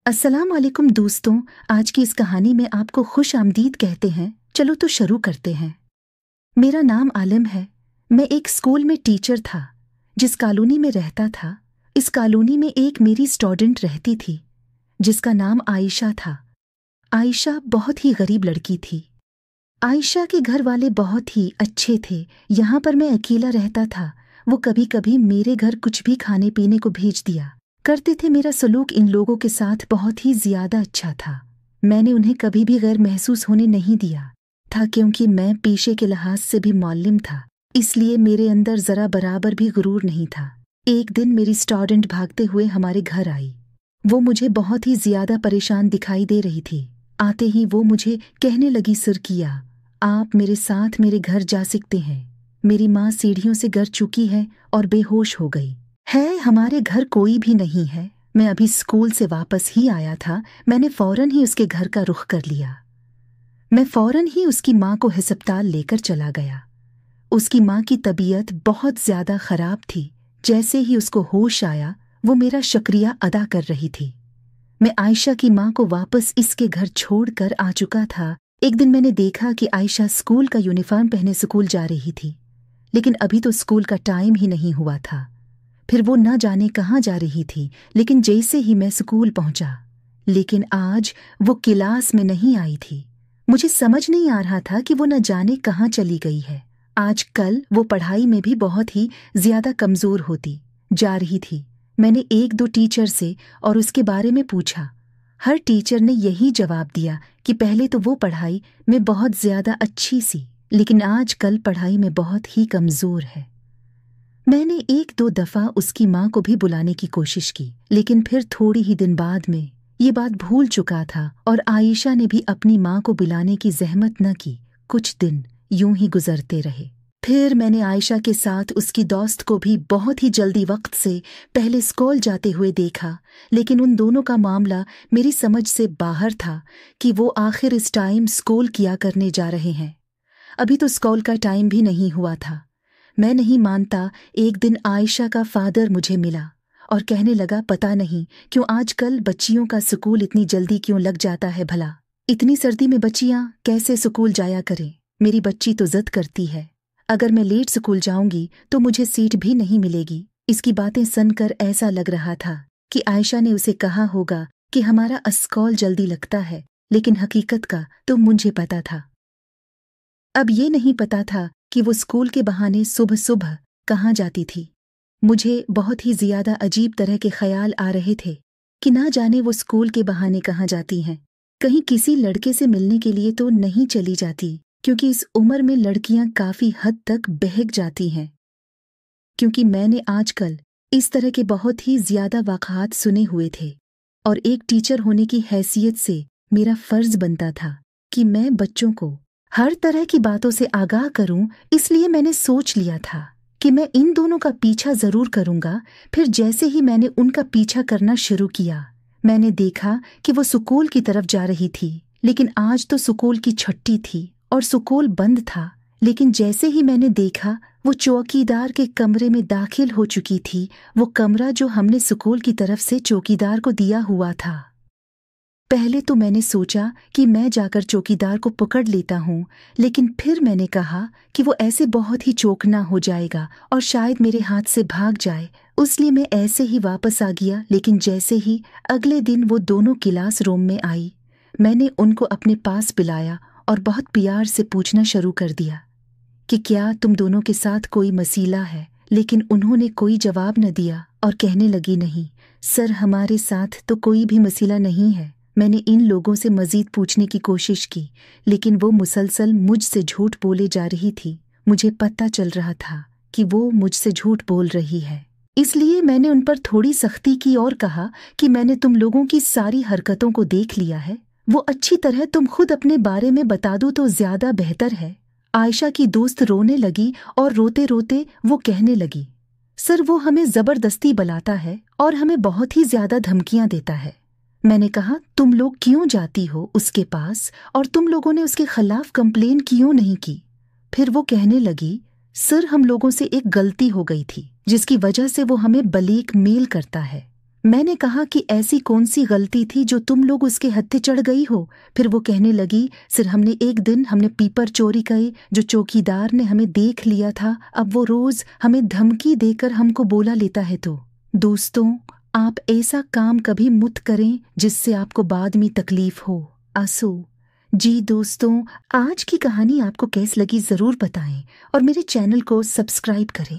अस्सलाम वालेकुम दोस्तों। आज की इस कहानी में आपको खुश आमदीद कहते हैं। चलो तो शुरू करते हैं। मेरा नाम आलिम है। मैं एक स्कूल में टीचर था। जिस कॉलोनी में रहता था, इस कॉलोनी में एक मेरी स्टूडेंट रहती थी जिसका नाम आयशा था। आयशा बहुत ही गरीब लड़की थी। आयशा के घर वाले बहुत ही अच्छे थे। यहाँ पर मैं अकेला रहता था। वो कभी कभी मेरे घर कुछ भी खाने पीने को भेज दिया करते थे। मेरा सलूक इन लोगों के साथ बहुत ही ज्यादा अच्छा था। मैंने उन्हें कभी भी गैर महसूस होने नहीं दिया था, क्योंकि मैं पेशे के लिहाज से भी मौल्लिम था, इसलिए मेरे अंदर जरा बराबर भी गुरूर नहीं था। एक दिन मेरी स्टूडेंट भागते हुए हमारे घर आई। वो मुझे बहुत ही ज्यादा परेशान दिखाई दे रही थी। आते ही वो मुझे कहने लगी, सुर्किया, आप मेरे साथ मेरे घर जा सकते हैं। मेरी माँ सीढ़ियों से गिर चुकी है और बेहोश हो गई है। हमारे घर कोई भी नहीं है। मैं अभी स्कूल से वापस ही आया था। मैंने फौरन ही उसके घर का रुख कर लिया। मैं फौरन ही उसकी माँ को अस्पताल लेकर चला गया। उसकी माँ की तबीयत बहुत ज्यादा खराब थी। जैसे ही उसको होश आया, वो मेरा शुक्रिया अदा कर रही थी। मैं आयशा की माँ को वापस इसके घर छोड़कर आ चुका था। एक दिन मैंने देखा कि आयशा स्कूल का यूनिफॉर्म पहने स्कूल जा रही थी, लेकिन अभी तो स्कूल का टाइम ही नहीं हुआ था। फिर वो न जाने कहाँ जा रही थी। लेकिन जैसे ही मैं स्कूल पहुंचा, लेकिन आज वो क्लास में नहीं आई थी। मुझे समझ नहीं आ रहा था कि वो न जाने कहाँ चली गई है। आजकल वो पढ़ाई में भी बहुत ही ज्यादा कमजोर होती जा रही थी। मैंने एक दो टीचर से और उसके बारे में पूछा। हर टीचर ने यही जवाब दिया कि पहले तो वो पढ़ाई में बहुत ज्यादा अच्छी सी, लेकिन आजकल पढ़ाई में बहुत ही कमजोर है। मैंने एक दो दफा उसकी माँ को भी बुलाने की कोशिश की, लेकिन फिर थोड़ी ही दिन बाद में ये बात भूल चुका था और आयशा ने भी अपनी माँ को बुलाने की जहमत न की। कुछ दिन यूं ही गुजरते रहे। फिर मैंने आयशा के साथ उसकी दोस्त को भी बहुत ही जल्दी वक्त से पहले स्कूल जाते हुए देखा, लेकिन उन दोनों का मामला मेरी समझ से बाहर था कि वो आखिर इस टाइम स्कूल किया करने जा रहे हैं। अभी तो स्कूल का टाइम भी नहीं हुआ था। मैं नहीं मानता, एक दिन आयशा का फादर मुझे मिला और कहने लगा, पता नहीं क्यों आजकल बच्चियों का स्कूल इतनी जल्दी क्यों लग जाता है भला। इतनी सर्दी में बच्चियां कैसे स्कूल जाया करें। मेरी बच्ची तो जिद करती है, अगर मैं लेट स्कूल जाऊंगी तो मुझे सीट भी नहीं मिलेगी। इसकी बातें सुनकर ऐसा लग रहा था कि आयशा ने उसे कहा होगा कि हमारा स्कूल जल्दी लगता है, लेकिन हकीकत का तो मुझे पता था। अब ये नहीं पता था कि वो स्कूल के बहाने सुबह सुबह कहाँ जाती थी। मुझे बहुत ही ज्यादा अजीब तरह के ख्याल आ रहे थे कि ना जाने वो स्कूल के बहाने कहाँ जाती हैं। कहीं किसी लड़के से मिलने के लिए तो नहीं चली जाती, क्योंकि इस उम्र में लड़कियां काफी हद तक बहक जाती हैं। क्योंकि मैंने आजकल इस तरह के बहुत ही ज्यादा वाक़ात सुने हुए थे और एक टीचर होने की हैसियत से मेरा फर्ज बनता था कि मैं बच्चों को हर तरह की बातों से आगाह करूं। इसलिए मैंने सोच लिया था कि मैं इन दोनों का पीछा जरूर करूंगा। फिर जैसे ही मैंने उनका पीछा करना शुरू किया, मैंने देखा कि वो स्कूल की तरफ जा रही थी। लेकिन आज तो स्कूल की छुट्टी थी और स्कूल बंद था। लेकिन जैसे ही मैंने देखा, वो चौकीदार के कमरे में दाखिल हो चुकी थी। वो कमरा जो हमने स्कूल की तरफ से चौकीदार को दिया हुआ था। पहले तो मैंने सोचा कि मैं जाकर चौकीदार को पकड़ लेता हूँ, लेकिन फिर मैंने कहा कि वो ऐसे बहुत ही चौंकना हो जाएगा और शायद मेरे हाथ से भाग जाए, इसलिए मैं ऐसे ही वापस आ गया। लेकिन जैसे ही अगले दिन वो दोनों क्लास रूम में आई, मैंने उनको अपने पास बुलाया और बहुत प्यार से पूछना शुरू कर दिया कि क्या तुम दोनों के साथ कोई मसीला है। लेकिन उन्होंने कोई जवाब न दिया और कहने लगी, नहीं सर, हमारे साथ तो कोई भी मसीला नहीं है। मैंने इन लोगों से मजीद पूछने की कोशिश की, लेकिन वो मुसलसल मुझसे झूठ बोले जा रही थी। मुझे पता चल रहा था कि वो मुझसे झूठ बोल रही है। इसलिए मैंने उन पर थोड़ी सख्ती की और कहा कि मैंने तुम लोगों की सारी हरकतों को देख लिया है। वो अच्छी तरह तुम खुद अपने बारे में बता दो तो ज्यादा बेहतर है। आयशा की दोस्त रोने लगी और रोते रोते वो कहने लगी, सर, वो हमें जबरदस्ती बुलाता है और हमें बहुत ही ज्यादा धमकियां देता है। मैंने कहा, तुम लोग क्यों जाती हो उसके पास और तुम लोगों ने उसके खिलाफ कंप्लेन क्यों नहीं की। फिर वो कहने लगी, सर, हम लोगों से एक गलती हो गई थी जिसकी वजह से वो हमें ब्लैकमेल करता है। मैंने कहा कि ऐसी कौन सी गलती थी जो तुम लोग उसके हत्थे चढ़ गई हो। फिर वो कहने लगी, सिर एक दिन हमने पीपर चोरी करे जो चौकीदार ने हमें देख लिया था, अब वो रोज हमें धमकी देकर हमको बोला लेता है। तो दोस्तों, आप ऐसा काम कभी मत करें जिससे आपको बाद में तकलीफ हो। आंसू। जी दोस्तों, आज की कहानी आपको कैसी लगी ज़रूर बताएं और मेरे चैनल को सब्सक्राइब करें।